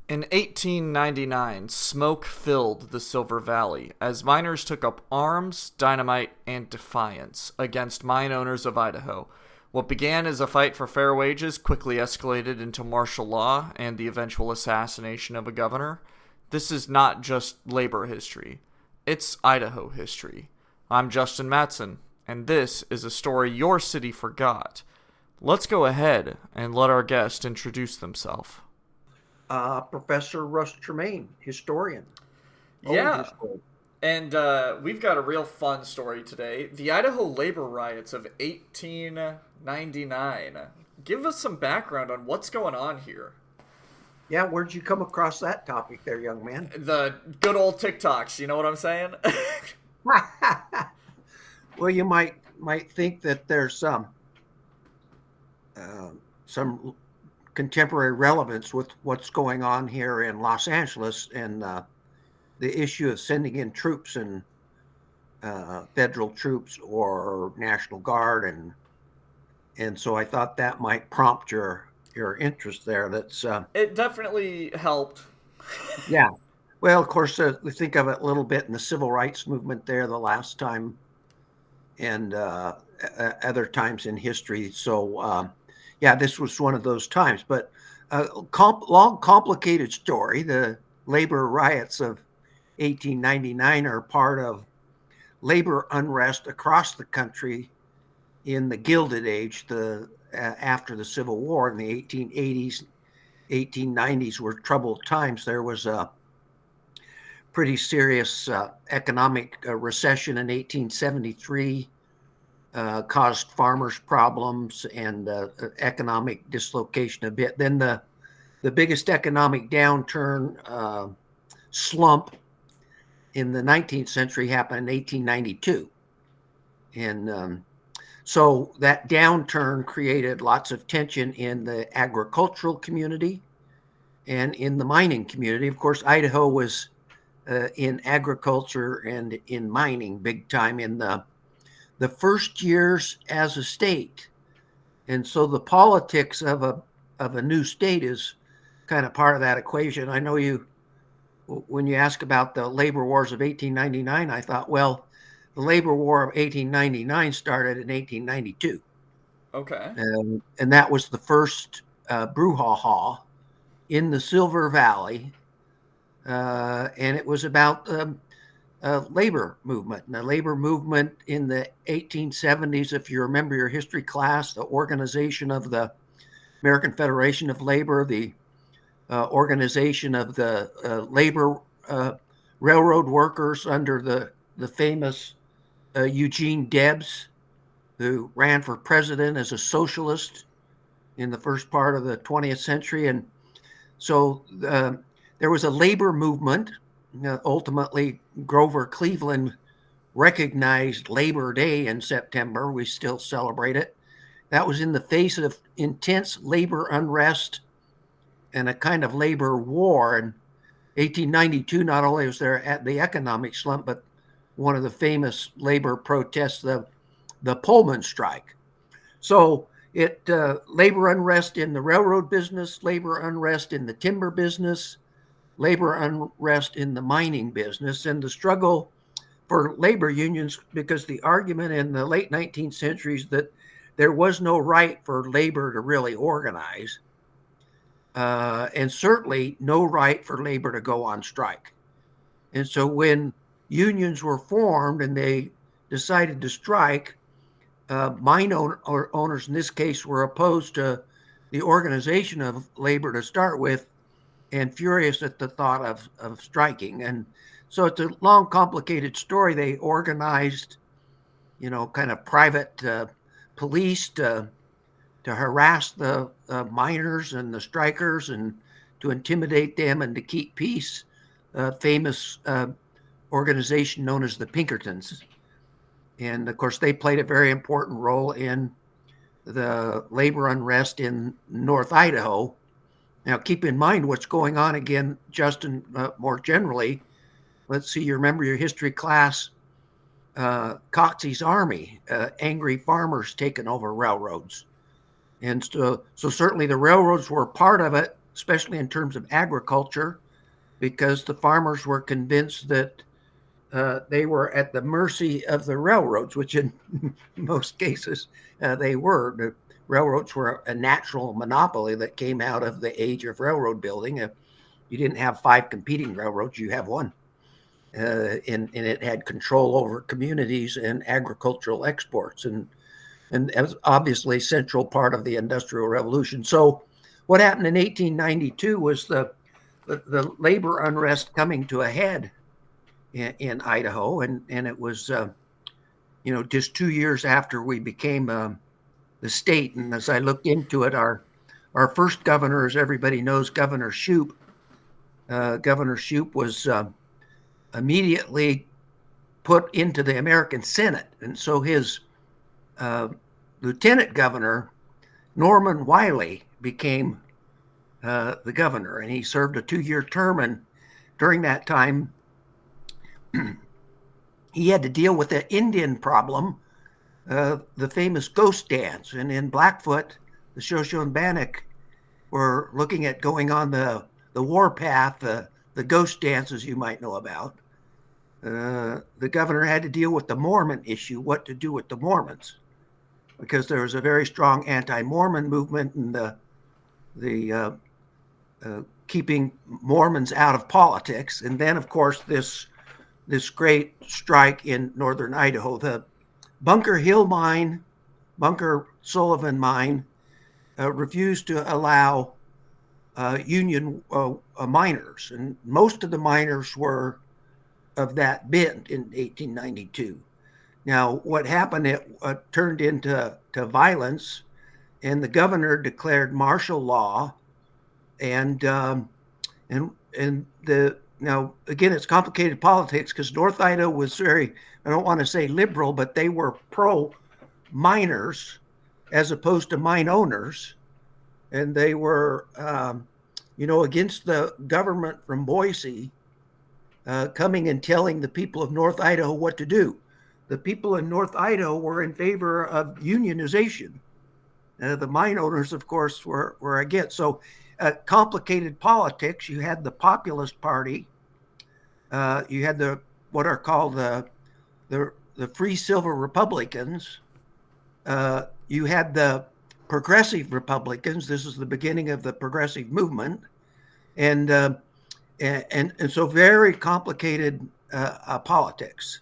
In 1899, smoke filled the Silver Valley as miners took up arms, dynamite, and defiance against mine owners of Idaho. What began as a fight for fair wages quickly escalated into martial law and the eventual assassination of a governor. This is not just labor history, it's Idaho history. I'm Justin Matson, and this is a story your city forgot. Let's go ahead and let our guest introduce themselves. Professor Russ Tremanye, historian, old Yeah, historian. and we've got a real fun story today. The Idaho Labor Riots of 1899. Give us some background on what's going on here. Yeah, where'd you come across that topic there, young man? The good old TikToks, you know what I'm saying? Well, you might think that there's some contemporary relevance with what's going on here in Los Angeles and the issue of sending in troops and federal troops or National Guard, and so I thought that might prompt your interest there. That's It definitely helped. Yeah. Well, of course, we think of it a little bit in the civil rights movement there the last time and other times in history. So, yeah, this was one of those times. But long, complicated story. The labor riots of 1899 are part of labor unrest across the country in the Gilded Age, the after the Civil War in the 1880s, 1890s were troubled times. There was a pretty serious economic recession in 1873, caused farmers problems and economic dislocation a bit. Then the biggest economic downturn slump in the 19th century happened in 1892. And so that downturn created lots of tension in the agricultural community and in the mining community. Of course, Idaho was in agriculture and in mining big time in the first years as a state. And so the politics of a new state is kind of part of that equation. I know you when you ask about the labor wars of 1899, I thought, well, the labor war of 1899 started in 1892. Okay. And that was the first brouhaha in the Silver Valley. And it was about labor movement. And the labor movement in the 1870s, if you remember your history class, the organization of the American Federation of Labor, the organization of the labor railroad workers under the famous Eugene Debs, who ran for president as a socialist in the first part of the 20th century. And so there was a labor movement. Ultimately, Grover Cleveland recognized Labor Day in September. We still celebrate it. That was in the face of intense labor unrest and a kind of labor war. In 1892, not only was there at the economic slump, but one of the famous labor protests, the Pullman strike. So it labor unrest in the railroad business, labor unrest in the timber business, labor unrest in the mining business, and the struggle for labor unions, because the argument in the late 19th century is that there was no right for labor to really organize, and certainly no right for labor to go on strike. And so when unions were formed and they decided to strike, owners in this case were opposed to the organization of labor to start with and furious at the thought of striking. And so it's a long, complicated story. They organized, kind of private police to harass the miners and the strikers and to intimidate them and to keep peace. Famous organization known as the Pinkertons. And of course, they played a very important role in the labor unrest in North Idaho. Now, keep in mind what's going on again, Justin, more generally. Let's see, you remember your history class, Coxey's Army, angry farmers taking over railroads. And so certainly the railroads were part of it, especially in terms of agriculture, because the farmers were convinced that they were at the mercy of the railroads, which in most cases they were. The railroads were a natural monopoly that came out of the age of railroad building. You didn't have 5 competing railroads, you have one. And it had control over communities and agricultural exports, and it was obviously a central part of the Industrial Revolution. So what happened in 1892 was the labor unrest coming to a head in Idaho, and it was just 2 years after we became the state. And as I looked into it, our first governor, as everybody knows, Governor Shoup. Governor Shoup was immediately put into the American Senate, and so his lieutenant governor, Norman Wiley, became the governor, and he served a 2-year term. And during that time, he had to deal with the Indian problem, the famous ghost dance. And in Blackfoot, the Shoshone-Bannock were looking at going on the warpath, the ghost dances you might know about. The governor had to deal with the Mormon issue, what to do with the Mormons, because there was a very strong anti-Mormon movement, and the keeping Mormons out of politics. And then, of course, this great strike in northern Idaho, the Bunker Hill mine, Bunker Sullivan mine, refused to allow union miners, and most of the miners were of that bent in 1892. Now, what happened? It turned into violence, and the governor declared martial law, and now again, it's complicated politics, because North Idaho was very, I don't want to say liberal, but they were pro miners as opposed to mine owners, and they were against the government from Boise coming and telling the people of North Idaho what to do. The people in North Idaho were in favor of unionization. The mine owners, of course, were against. So complicated politics. You had the Populist Party. You had what are called the Free Silver Republicans. You had the Progressive Republicans. This is the beginning of the progressive movement, and so very complicated politics,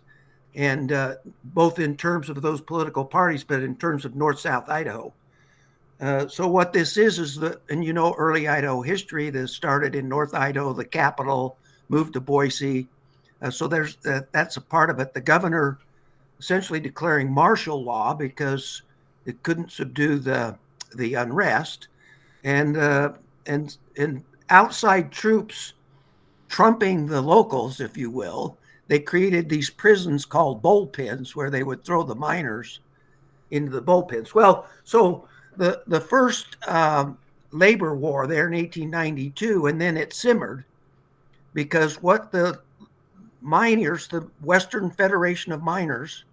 and both in terms of those political parties, but in terms of North-South Idaho. So what this is and early Idaho history, this started in North Idaho, the capital, moved to Boise. So that's a part of it. The governor essentially declaring martial law because it couldn't subdue the unrest, and outside troops trumping the locals, if you will. They created these prisons called bullpens where they would throw the miners into the bullpens. Well, so the first labor war there in 1892, and then it simmered, because what the miners, the Western Federation of Miners,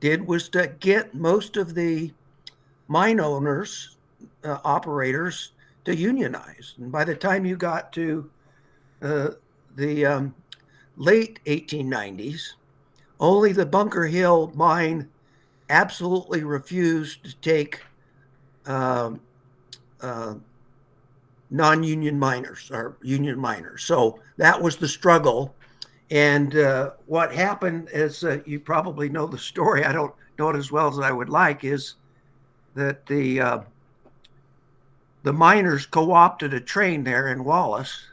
did was to get most of the mine owners, operators, to unionize. And by the time you got to the late 1890s, only the Bunker Hill mine absolutely refused to take non-union miners or union miners. So that was the struggle. And what happened is, you probably know the story, I don't know it as well as I would like, is that the miners co-opted a train there in Wallace.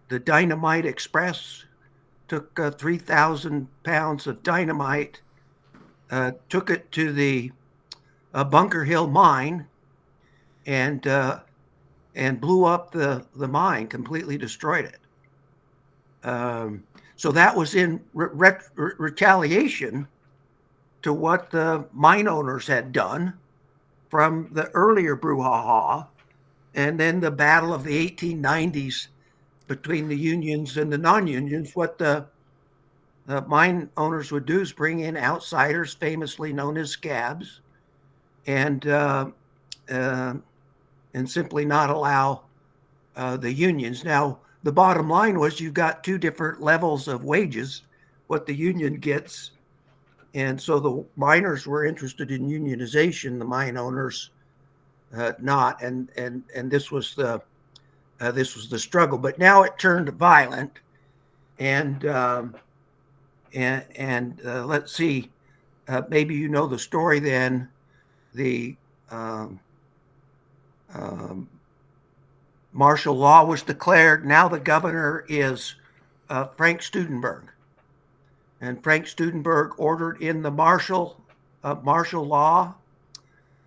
The Dynamite Express took 3,000 pounds of dynamite, took it to the Bunker Hill mine, and blew up the mine, completely destroyed it. So that was in retaliation to what the mine owners had done from the earlier brouhaha, and then the battle of the 1890s between the unions and the non-unions. What the mine owners would do is bring in outsiders, famously known as scabs, and simply not allow the unions. Now, the bottom line was you've got two different levels of wages, what the union gets. And so the miners were interested in unionization, the mine owners not. And this was the struggle. But now it turned violent. And let's see, maybe you know the story then. The martial law was declared. Now the governor is Frank Studenberg. And Frank Studenberg ordered in the martial law.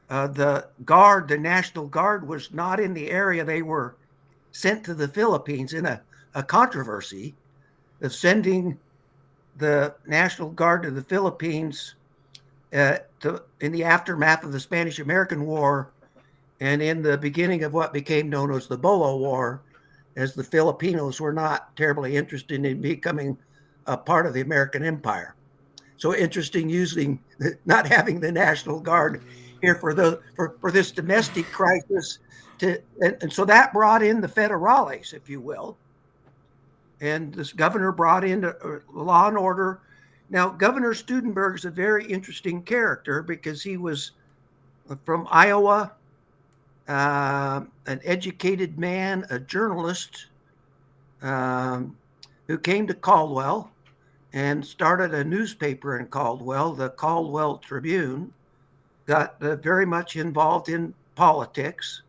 The National Guard, was not in the area. They were sent to the Philippines in a controversy of sending the National Guard to the Philippines in the aftermath of the Spanish-American War and in the beginning of what became known as the Bolo War, as the Filipinos were not terribly interested in becoming a part of the American Empire. So interesting not having the National Guard here for this domestic crisis. And so that brought in the federales, if you will. And this governor brought in law and order. Now, Governor Studenberg is a very interesting character because he was from Iowa, an educated man, a journalist who came to Caldwell and started a newspaper in Caldwell, the Caldwell Tribune, got very much involved in politics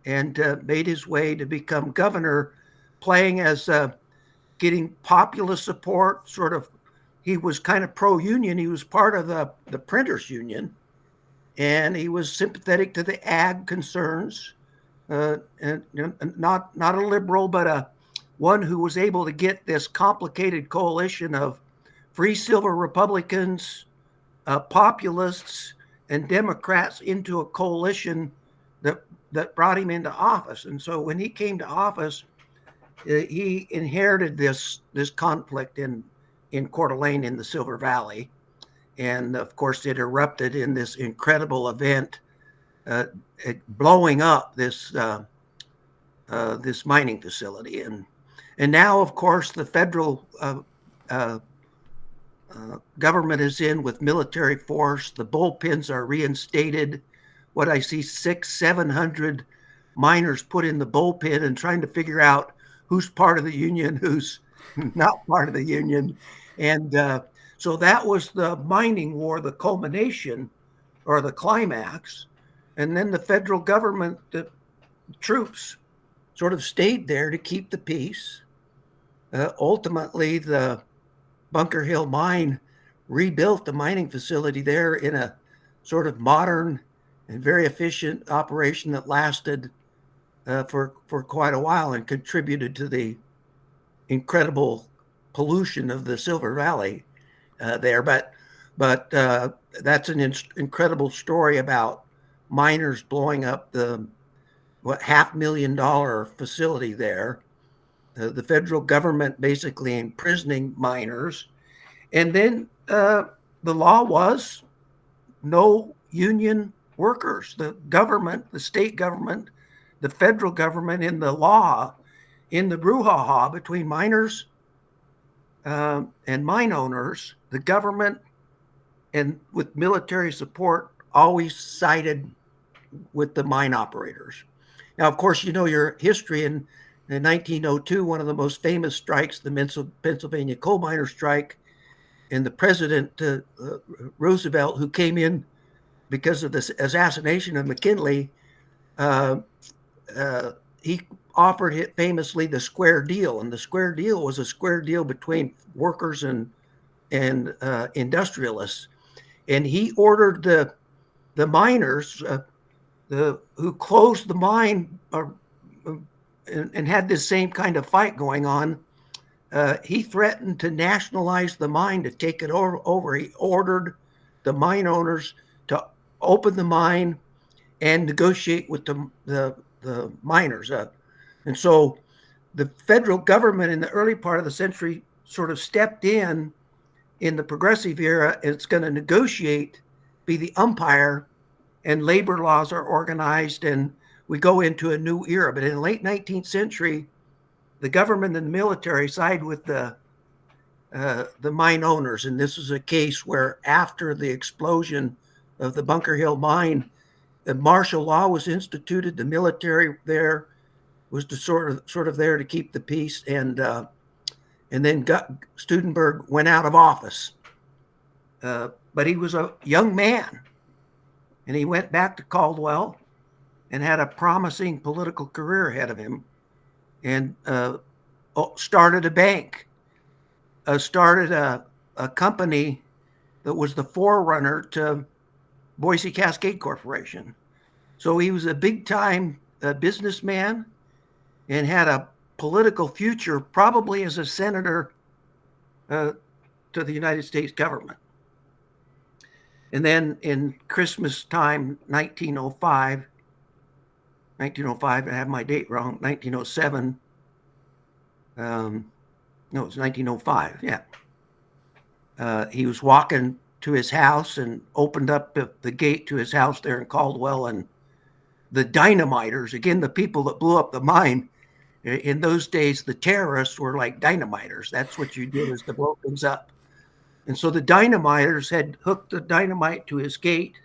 and made his way to become governor, playing as getting popular support, sort of. He was kind of pro-union. He was part of the printers union, and he was sympathetic to the ag concerns, and not a liberal, but one who was able to get this complicated coalition of free silver Republicans, populists, and Democrats into a coalition that brought him into office. And so when he came to office, he inherited this conflict in Coeur d'Alene in the Silver Valley. And of course, it erupted in this incredible event, blowing up this mining facility. And now, of course, the federal government is in with military force. The bullpens are reinstated. What I see, 600-700 miners put in the bullpen and trying to figure out who's part of the union, who's not part of the union. And so that was the mining war, the culmination or the climax. And then the federal government, the troops, sort of stayed there to keep the peace. Ultimately, the Bunker Hill Mine rebuilt the mining facility there in a sort of modern and very efficient operation that lasted for quite a while and contributed to the incredible pollution of the Silver Valley there. But that's an incredible story about miners blowing up the $500,000 facility there. The federal government basically imprisoning miners. And then the law was no union workers. The government, the state government, the federal government, in the law, in the brouhaha between miners and mine owners, the government, and with military support, always sided with the mine operators. Now, of course, you know your history. In 1902, one of the most famous strikes, the Pennsylvania coal miner strike, and the president, Roosevelt, who came in because of this assassination of McKinley, he offered it famously the square deal. And the square deal was a square deal between workers and industrialists. And he ordered the miners who closed the mine and had this same kind of fight going on. He threatened to nationalize the mine, to take it over. He ordered the mine owners to open the mine and negotiate with the miners. And so the federal government in the early part of the century sort of stepped in the progressive era. It's going to negotiate, be the umpire, and labor laws are organized. And we go into a new era. But in the late 19th century, the government and the military side with the mine owners. And this is a case where after the explosion of the Bunker Hill mine, the martial law was instituted. The military there was to sort of there to keep the peace, and then Studenberg went out of office. But he was a young man, and he went back to Caldwell and had a promising political career ahead of him, and started a bank, started a company that was the forerunner to Boise Cascade Corporation. So he was a big-time businessman and had a political future, probably as a senator to the United States government. And then in Christmas time, 1905, I have my date wrong, 1907. No, it was 1905, yeah. He was walking to his house and opened up the gate to his house there in Caldwell, and the dynamiters, again, the people that blew up the mine, in those days, the terrorists were like dynamiters. That's what you did, is to blow things up. And so the dynamiters had hooked the dynamite to his gate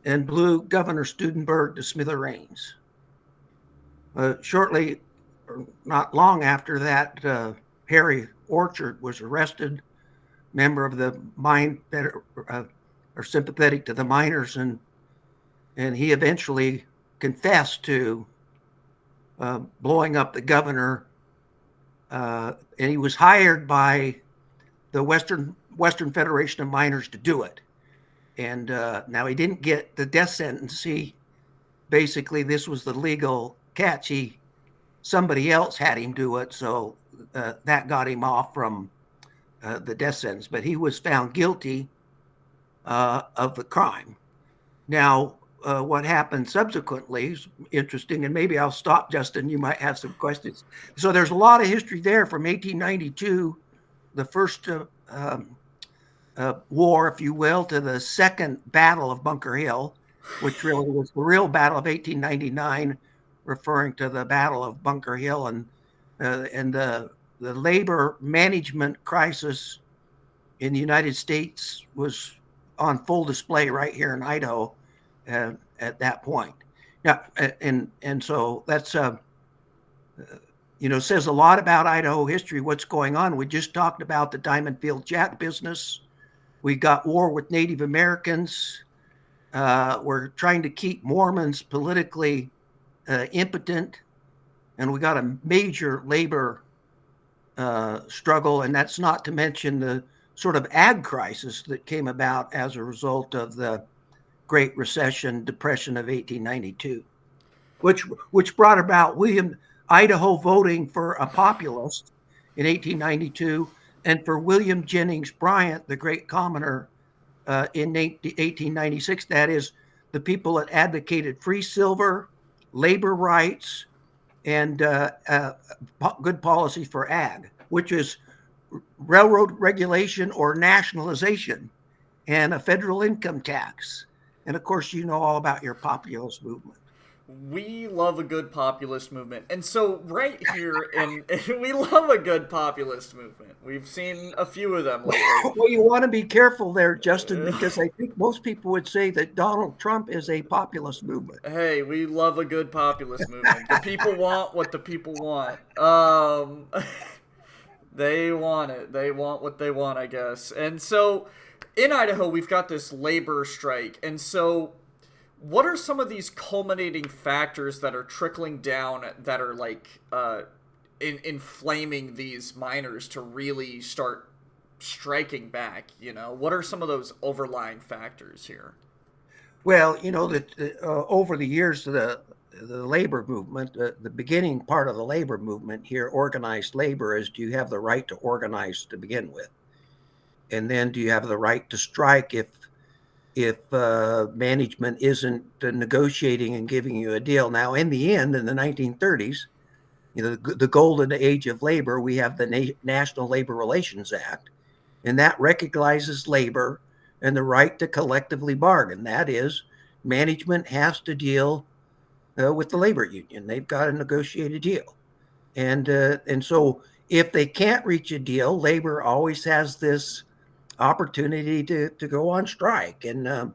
and blew Governor Studenberg to smithereens. Shortly, or not long after that, Harry Orchard was arrested, member of the mine that are sympathetic to the miners, and he eventually confessed to blowing up the governor, and he was hired by the Western Federation of Miners to do it. And now he didn't get the death sentence. Basically, this was the legal catch. Somebody else had him do it, so that got him off from the death sentence. But he was found guilty of the crime. Now, what happened subsequently is interesting, and maybe I'll stop, Justin. You might have some questions. So there's a lot of history there from 1892, the first war, if you will, to the second Battle of Bunker Hill, which really was the real battle of 1899, referring to the Battle of Bunker Hill, and the labor management crisis in the United States was on full display right here in Idaho at that point. Now, and so that's says a lot about Idaho history, what's going on. We just talked about the Diamond Field Jack business. We got war with Native Americans. We're trying to keep Mormons politically impotent. And we got a major labor struggle. And that's not to mention the sort of ag crisis that came about as a result of the Great Recession, Depression of 1892, which brought about Idaho voting for a populist in 1892, and for William Jennings Bryan, the great commoner, in 1896. That is, the people that advocated free silver, labor rights, and good policy for ag, which is railroad regulation or nationalization, and a federal income tax. And of course, you know all about your populist movement. We love a good populist movement. And so right here, we love a good populist movement. We've seen a few of them lately. Well, you want to be careful there, Justin, because I think most people would say that Donald Trump is a populist movement. Hey, we love a good populist movement. The people want what the people want. They want it. They want what they want, I guess. And so in Idaho, we've got this labor strike. And so what are some of these culminating factors that are trickling down that are like inflaming these miners to really start striking back? What are some of those overlying factors here? Well, that over the years, the labor movement, the beginning part of the labor movement here, organized labor, is, do you have the right to organize to begin with? And then do you have the right to strike if management isn't negotiating and giving you a deal? Now, in the end, in the 1930s, the golden age of labor, we have the National Labor Relations Act, and that recognizes labor and the right to collectively bargain. That is, management has to deal with the labor union. They've got a negotiated deal, and so if they can't reach a deal, labor always has this opportunity to go on strike. And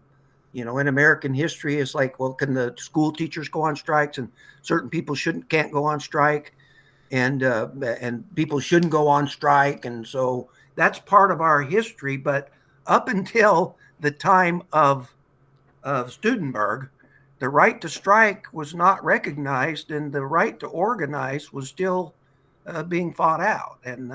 in American history, it's like, well, can the school teachers go on strikes, and certain people can't go on strike, and people shouldn't go on strike, and so that's part of our history. But up until the time of Studenberg, the right to strike was not recognized, and the right to organize was still being fought out. And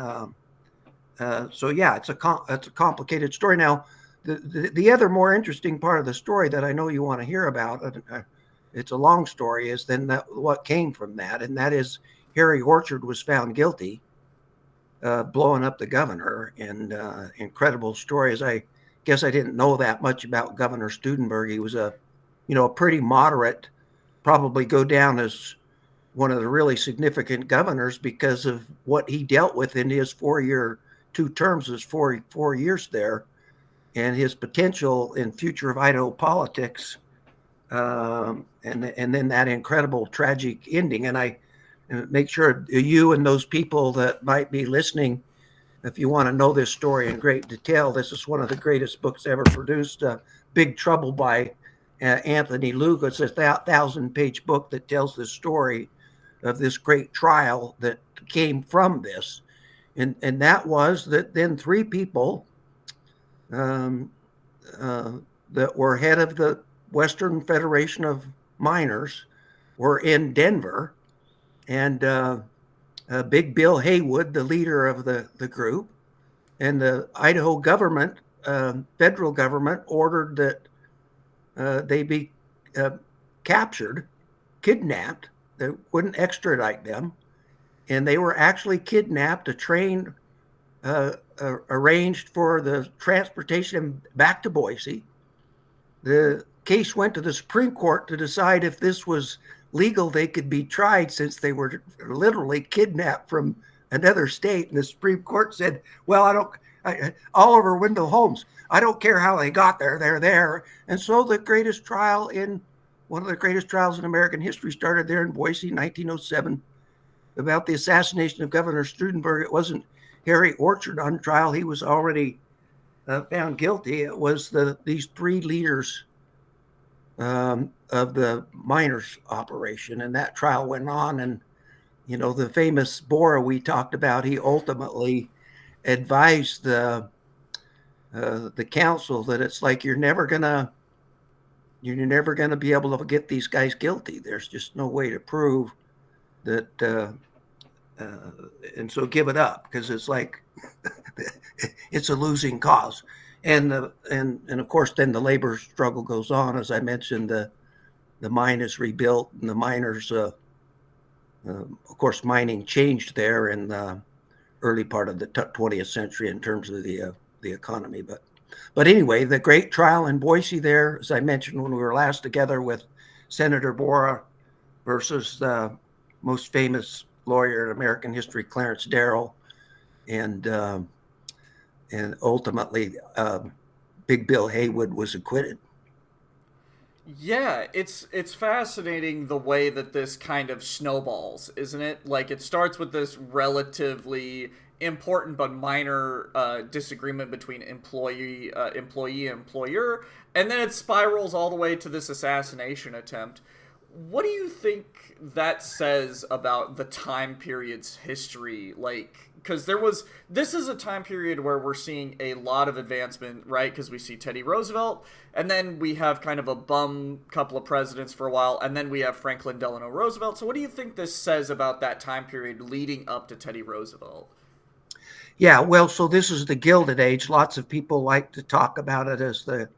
so, yeah, it's a complicated story. Now, the other more interesting part of the story that I know you want to hear about, it's a long story, is then what came from that, and that is Harry Orchard was found guilty, blowing up the governor. And incredible story. As I guess I didn't know that much about Governor Studenberg. He was a pretty moderate, probably go down as one of the really significant governors because of what he dealt with in his 2 terms, his 4 years there, and his potential in future of Idaho politics, and then that incredible tragic ending. And I make sure you and those people that might be listening, if you want to know this story in great detail, this is one of the greatest books ever produced, Big Trouble by Anthony Lugo. It's a 1,000-page book that tells the story of this great trial that came from this. And that was that then 3 people that were head of the Western Federation of Miners were in Denver, and Big Bill Haywood, the leader of the group, and the Idaho government, federal government, ordered that they be captured, kidnapped. They wouldn't extradite them, and they were actually kidnapped. A train arranged for the transportation back to Boise. The case went to the Supreme Court to decide if this was legal. They could be tried since they were literally kidnapped from another state. And the Supreme Court said, well, Oliver Wendell Holmes, I don't care how they got there, they're there. And so one of the greatest trials in American history started there in Boise in 1907 about the assassination of Governor Studenberg. It wasn't Harry Orchard on trial. He was already found guilty. It was these 3 leaders of the miners' operation, and that trial went on. And the famous Bora we talked about, he ultimately advised the council that it's like you're never gonna be able to get these guys guilty. There's just no way to prove that. And so give it up, because it's like it's a losing cause. And of course then the labor struggle goes on. As I mentioned, the mine is rebuilt, and the miners, of course, mining changed there in the early part of the 20th century in terms of the economy. But anyway, the great trial in Boise there, as I mentioned when we were last together, with Senator Bora versus the most famous lawyer in American history, Clarence Darrow, and ultimately Big Bill Haywood was acquitted. Yeah, it's fascinating the way that this kind of snowballs, isn't it? Like, it starts with this relatively important but minor disagreement between employee and employer, and then it spirals all the way to this assassination attempt. What do you think that says about the time period's history? Like, because this is a time period where we're seeing a lot of advancement, right? Because we see Teddy Roosevelt, and then we have kind of a bum couple of presidents for a while, and then we have Franklin Delano Roosevelt. So what do you think this says about that time period leading up to Teddy Roosevelt? Yeah, well, so this is the Gilded Age. Lots of people like to talk about it as the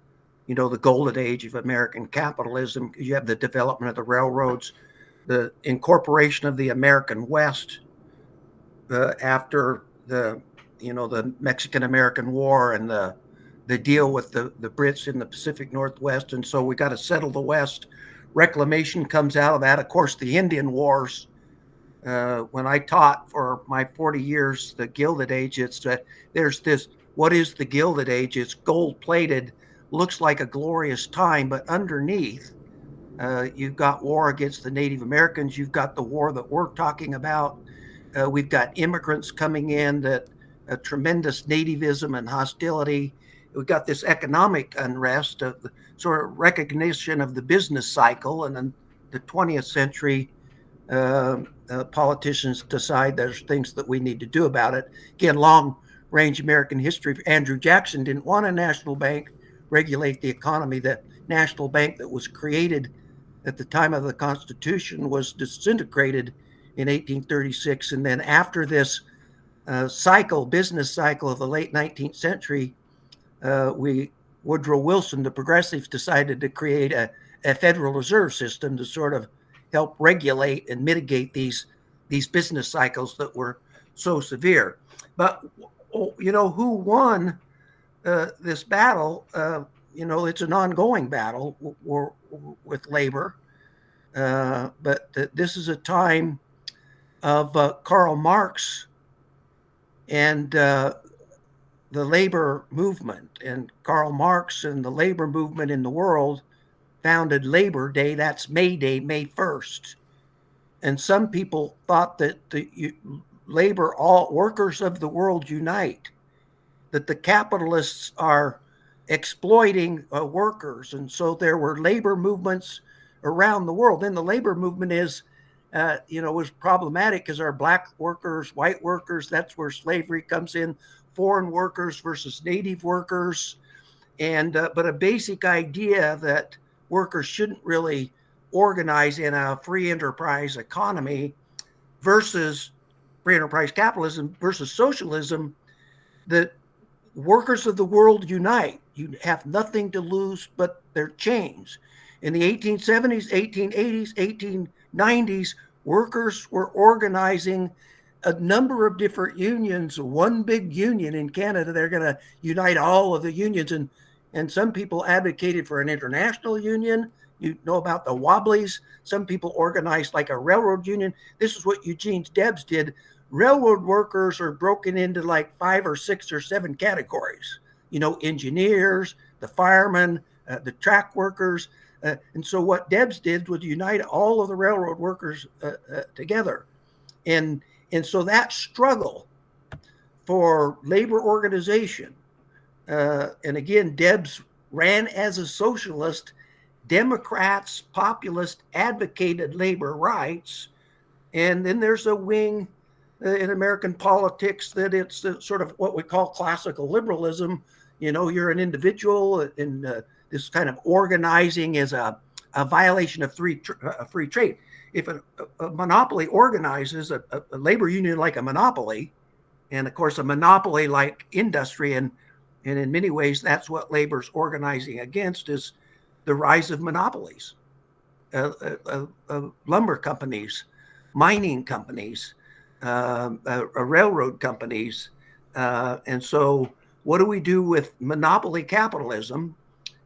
golden age of American capitalism. You have the development of the railroads, the incorporation of the American West after the Mexican-American War, and the deal with the Brits in the Pacific Northwest. And so we got to settle the West. Reclamation comes out of that. Of course, the Indian Wars. When I taught for my 40 years the Gilded Age, it's there's this. What is the Gilded Age? It's gold-plated, looks like a glorious time, but underneath You've got war against the Native Americans. You've got the war that we're talking about. We've got immigrants coming in, that tremendous nativism and hostility. We've got this economic unrest, the sort of recognition of the business cycle. And then the 20th century, politicians decide there's things that we need to do about it. Again, long range American history. Andrew Jackson didn't want a national bank regulate the economy. The national bank that was created at the time of the Constitution was disintegrated in 1836. And then after this business cycle of the late 19th century, Woodrow Wilson, the progressives, decided to create a Federal Reserve System to sort of help regulate and mitigate these business cycles that were so severe. But who won this battle? It's an ongoing battle with labor. But this is a time of Karl Marx and the labor movement. And Karl Marx and the labor movement in the world founded Labor Day. That's May Day, May 1st. And some people thought that all workers of the world unite, that the capitalists are exploiting workers. And so there were labor movements around the world. And the labor movement was problematic because our black workers, white workers, that's where slavery comes in, foreign workers versus native workers. And but a basic idea that workers shouldn't really organize in a free enterprise economy versus free enterprise capitalism versus socialism, that workers of the world unite. You have nothing to lose but their chains. In the 1870s, 1880s, 1890s, workers were organizing a number of different unions, one big union in Canada. They're going to unite all of the unions. And some people advocated for an international union. You know about the Wobblies. Some people organized like a railroad union. This is what Eugene Debs did. Railroad workers are broken into like 5 or 6 or 7 categories. Engineers, the firemen, the track workers. And so what Debs did was unite all of the railroad workers together. And so that struggle for labor organization, and again, Debs ran as a socialist. Democrats, populists advocated labor rights. And then there's a wing in American politics that it's sort of what we call classical liberalism. You're an individual, and this kind of organizing is a violation of free trade. If a monopoly organizes a labor union like a monopoly, and of course a monopoly like industry, and in many ways that's what labor's organizing against, is the rise of monopolies, lumber companies, mining companies, railroad companies. And so what do we do with monopoly capitalism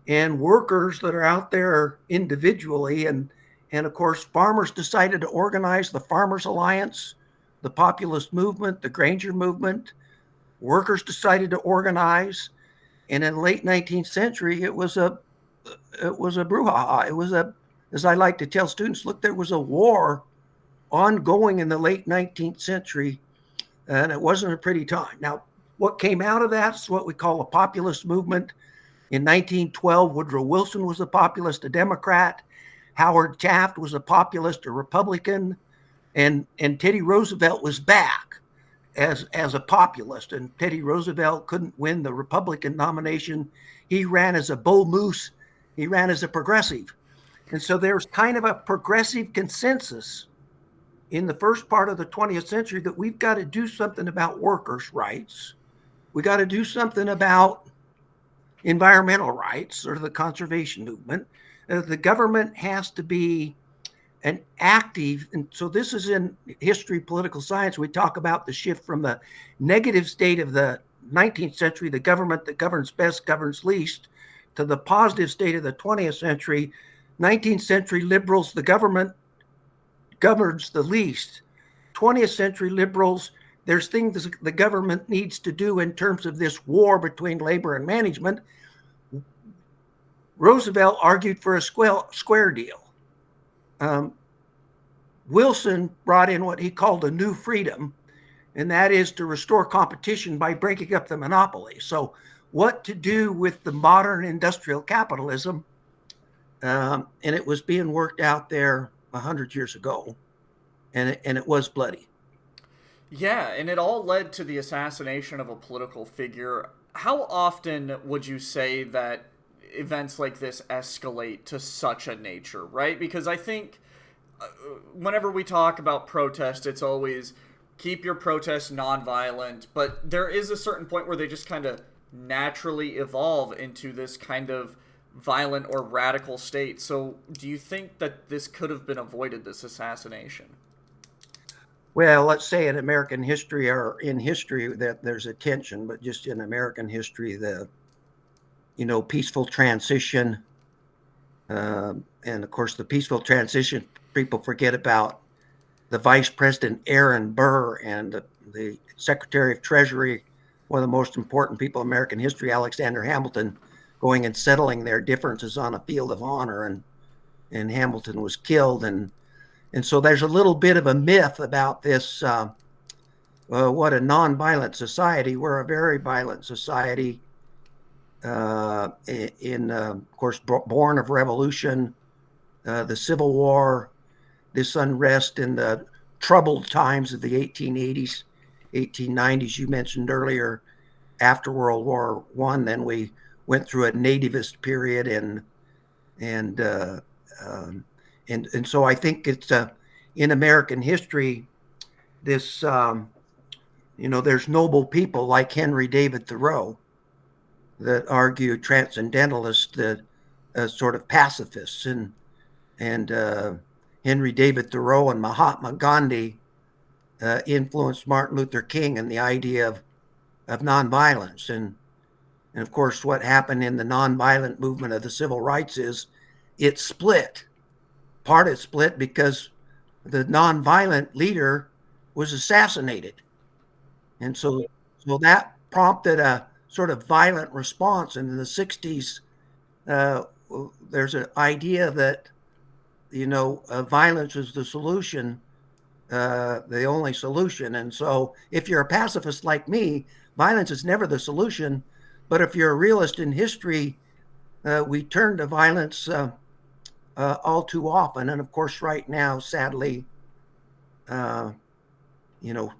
and workers that are out there individually? And of course, farmers decided to organize the Farmers Alliance, the populist movement, the Granger movement. Workers decided to organize. And in the late 19th century, it was a brouhaha. It was as I like to tell students, look, there was a war ongoing in the late 19th century, and it wasn't a pretty time. Now, what came out of that is what we call a populist movement. In 1912, Woodrow Wilson was a populist, a Democrat. Howard Taft was a populist, a Republican. And Teddy Roosevelt was back as a populist. And Teddy Roosevelt couldn't win the Republican nomination. He ran as a bull moose. He ran as a progressive. And so there's kind of a progressive consensus in the first part of the 20th century that we've got to do something about workers' rights. We got to do something about environmental rights, or the conservation movement. The government has to be an active, and so this is in history, political science. We talk about the shift from the negative state of the 19th century, the government that governs best governs least, to the positive state of the 20th century. 19th century liberals, the government governs the least. 20th century liberals, there's things the government needs to do in terms of this war between labor and management. Roosevelt argued for a square deal. Um, Wilson brought in what he called a new freedom, and that is to restore competition by breaking up the monopoly. So, what to do with the modern industrial capitalism? And it was being worked out there 100 years ago, and it was bloody. Yeah, and it all led to the assassination of a political figure. How often would you say that events like this escalate to such a nature, right? Because I think whenever we talk about protest, it's always keep your protest nonviolent, but there is a certain point where they just kind of naturally evolve into this kind of violent or radical state. So, do you think that this could have been avoided, this assassination? Well, let's say in American history or in history that there's a tension, but just in American history, the peaceful transition, and of course the peaceful transition, people forget about the Vice President Aaron Burr and the Secretary of Treasury, one of the most important people in American history, Alexander Hamilton, going and settling their differences on a field of honor, and Hamilton was killed, and so there's a little bit of a myth about this. What a nonviolent society. We're a very violent society. Of course, born of revolution, the Civil War, this unrest in the troubled times of the 1880s, 1890s. You mentioned earlier, after World War One, then we went through a nativist period, and so I think it's in American history this there's noble people like Henry David Thoreau that argue transcendentalists, that sort of pacifists, and Henry David Thoreau and Mahatma Gandhi influenced Martin Luther King and the idea of nonviolence. And of course, what happened in the nonviolent movement of the civil rights is it split. Part it split because the nonviolent leader was assassinated. And so that prompted a sort of violent response. And in the 60s, uh, there's an idea that, violence is the solution, the only solution. And so if you're a pacifist like me, violence is never the solution. But if you're a realist in history, we turn to violence all too often. And of course, right now, sadly, uh, you know,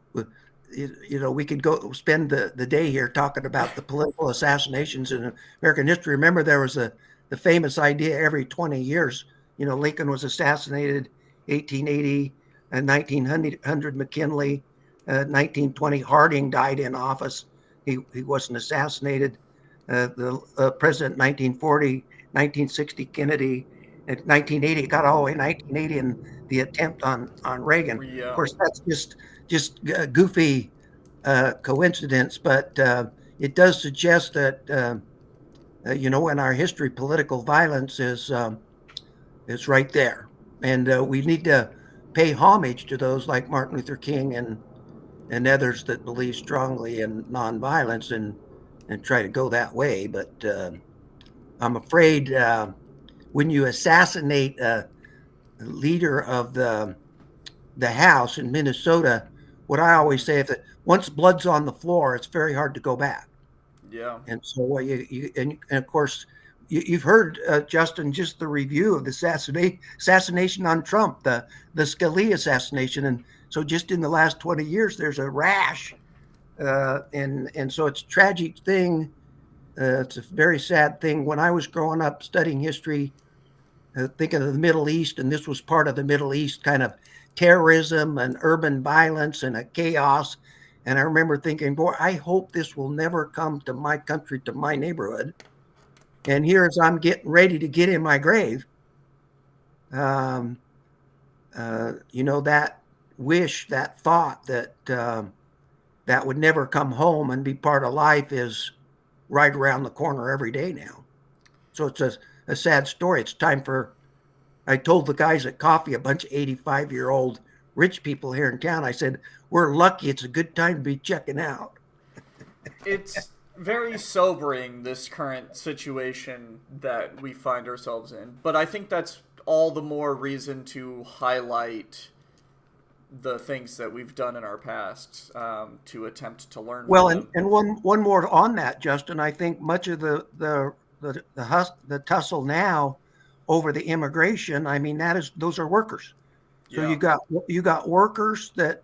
we could go spend the day here talking about the political assassinations in American history. Remember, there was the famous idea every 20 years. Lincoln was assassinated, 1880, 1900 McKinley, 1920 Harding died in office. He wasn't assassinated. The president 1940, 1960 Kennedy, and 1980 it got all the way 1980 and the attempt on Reagan. Of Yeah. course, that's just goofy coincidence, but it does suggest that in our history, political violence is right there, and we need to pay homage to those like Martin Luther King and others that believe strongly in nonviolence and try to go that way. But I'm afraid when you assassinate a leader of the House in Minnesota, what I always say is that once blood's on the floor, it's very hard to go back. Yeah. And so what and of course you've heard Justin, just the review of the assassination on Trump, the Scalia assassination, and so just in the last 20 years, there's a rash, and so it's a tragic thing. It's a very sad thing. When I was growing up studying history, thinking of the Middle East, and this was part of the Middle East kind of terrorism and urban violence and a chaos. And I remember thinking, boy, I hope this will never come to my country, to my neighborhood. And here, as I'm getting ready to get in my grave, um, that wish, that thought that would never come home and be part of life is right around the corner every day now. So it's a sad story. It's time for I told the guys at coffee, a bunch of 85-year-old rich people here in town, I said, we're lucky. It's a good time to be checking out. It's very sobering, this current situation that we find ourselves in. But I think that's all the more reason to highlight the things that we've done in our past, to attempt to learn Well, from and, them. and one more on that, Justin. I think much of the tussle now over the immigration. I mean, those are workers. So Yeah. you got workers that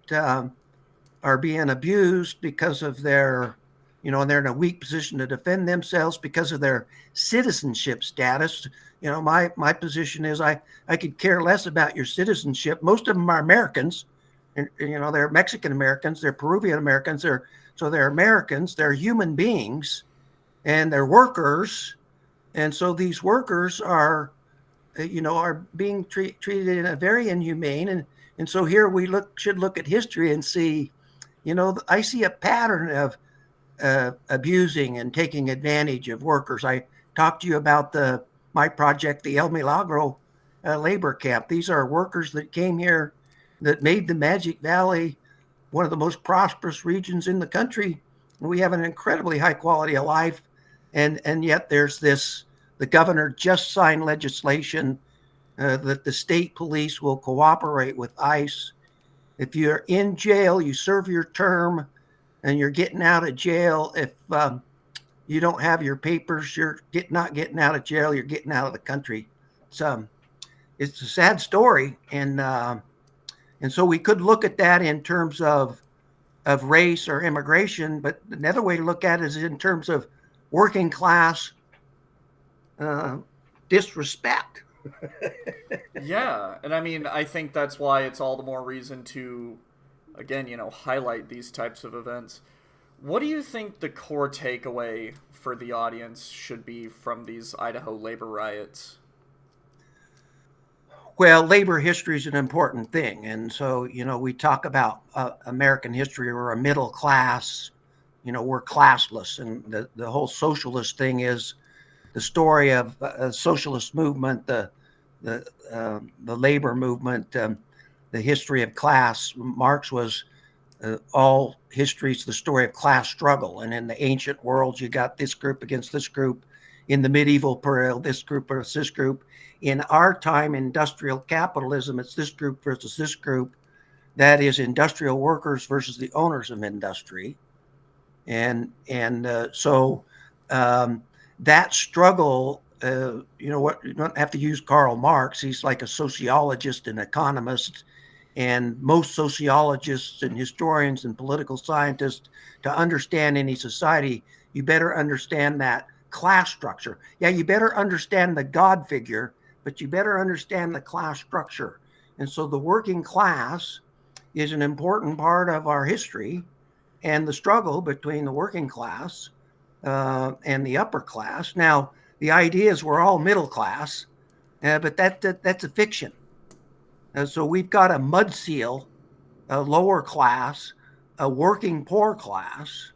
are being abused because of their, and they're in a weak position to defend themselves because of their citizenship status. My position is I could care less about your citizenship. Most of them are Americans, and they're Mexican Americans, they're Peruvian Americans, they're Americans, they're human beings, and they're workers, and so these workers are being treated in a very inhumane, and so here we should look at history and see, I see a pattern of abusing and taking advantage of workers. I talked to you about my project, the El Milagro labor camp. These are workers that came here that made the Magic Valley one of the most prosperous regions in the country. We have an incredibly high quality of life, and yet there's this. The governor just signed legislation that the state police will cooperate with ICE. If you're in jail, you serve your term, and you're getting out of jail. If you don't have your papers, you're not getting out of jail. You're getting out of the country. So it's a sad story, and so we could look at that in terms of race or immigration, but another way to look at it is in terms of working class uh, disrespect. Yeah, and I mean, I think that's why it's all the more reason to, again, highlight these types of events. What do you think the core takeaway for the audience should be from these Idaho labor riots? Well, labor history is an important thing. And so, we talk about American history. We're a middle class, we're classless. And the whole socialist thing is the story of a socialist movement, the, the labor movement, the history of class. Marx was all history is the story of class struggle. And in the ancient world, you got this group against this group. In the medieval period, this group versus this group. In our time, industrial capitalism, it's this group versus this group. That is industrial workers versus the owners of industry. And so that struggle, you don't have to use Karl Marx. He's like a sociologist and economist. And most sociologists and historians and political scientists, to understand any society, you better understand that class structure. Yeah, you better understand the God figure, but you better understand the class structure. And so the working class is an important part of our history, and the struggle between the working class and the upper class. Now, the idea is we're all middle class, but that's a fiction. So we've got a mud seal, a lower class, a working poor class.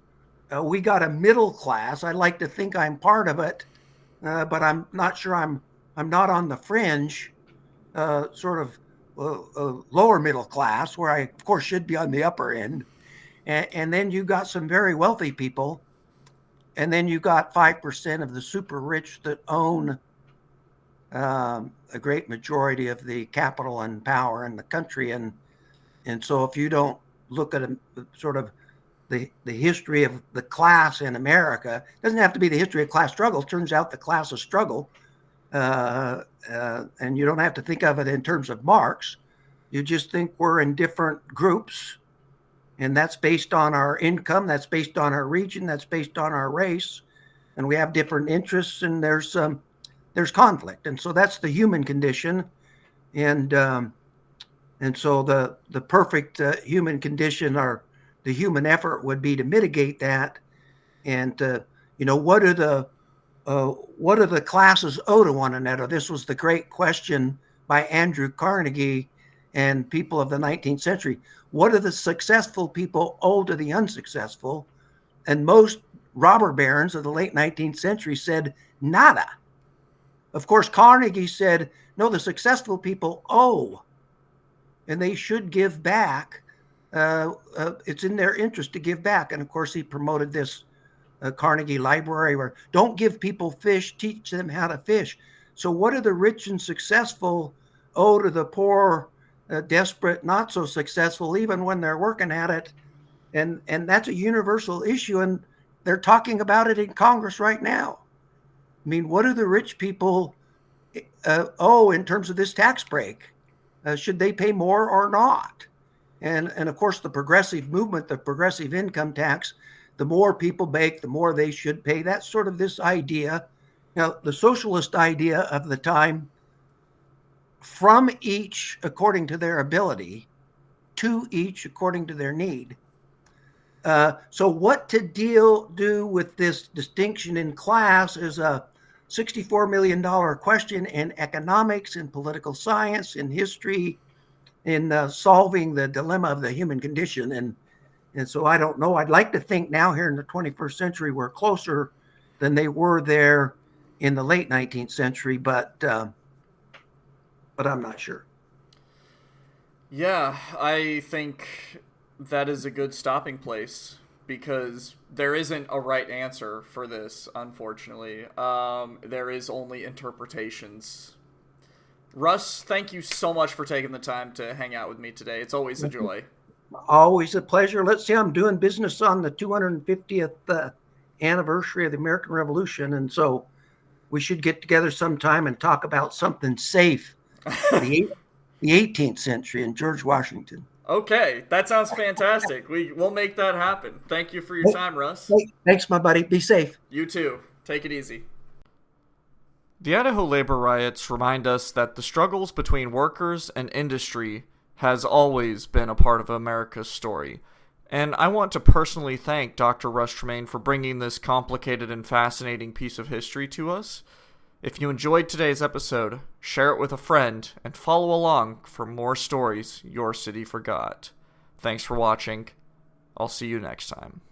We got a middle class. I like to think I'm part of it, but I'm not sure I'm not on the fringe, sort of lower middle class, where I of course should be on the upper end. And then you got some very wealthy people, and then you got 5% of the super rich that own a great majority of the capital and power in the country. And so if you don't look at sort of the history of the class in America, it doesn't have to be the history of class struggle. It turns out the class of struggle, and you don't have to think of it in terms of Marx. You just think we're in different groups, and that's based on our income, that's based on our region, that's based on our race, and we have different interests, and there's conflict, and so that's the human condition, and so the perfect human condition, or the human effort, would be to mitigate that, and what do the classes owe to one another? This was the great question by Andrew Carnegie and people of the 19th century. What do the successful people owe to the unsuccessful? And most robber barons of the late 19th century said nada. Of course, Carnegie said, no, the successful people owe, and they should give back. It's in their interest to give back. And of course, he promoted this Carnegie Library, where don't give people fish, teach them how to fish. So what do the rich and successful owe to the poor, desperate, not so successful, even when they're working at it? And that's a universal issue, and they're talking about it in Congress right now. I mean, what do the rich people owe in terms of this tax break? Should they pay more or not? And of course, the progressive movement, the progressive income tax, the more people make, the more they should pay. That's sort of this idea. Now, the socialist idea of the time, from each according to their ability, to each according to their need. So what to do with this distinction in class is a $64 million question in economics, in political science, in history, in solving the dilemma of the human condition. And so I don't know. I'd like to think now here in the 21st century, we're closer than they were there in the late 19th century, but I'm not sure. Yeah, I think that is a good stopping place because there isn't a right answer for this, unfortunately. There is only interpretations. Russ, thank you so much for taking the time to hang out with me today. It's always a joy. Always a pleasure. Let's see, I'm doing business on the 250th anniversary of the American Revolution, and so we should get together sometime and talk about something safe. The 18th century and George Washington. Okay, that sounds fantastic. We'll make that happen. Thank you for your time, Russ. Thanks, my buddy. Be safe. You too. Take it easy. The Idaho Labor Riots remind us that the struggles between workers and industry has always been a part of America's story. And I want to personally thank Dr. Russ Tremanye for bringing this complicated and fascinating piece of history to us. If you enjoyed today's episode, share it with a friend and follow along for more stories your city forgot. Thanks for watching. I'll see you next time.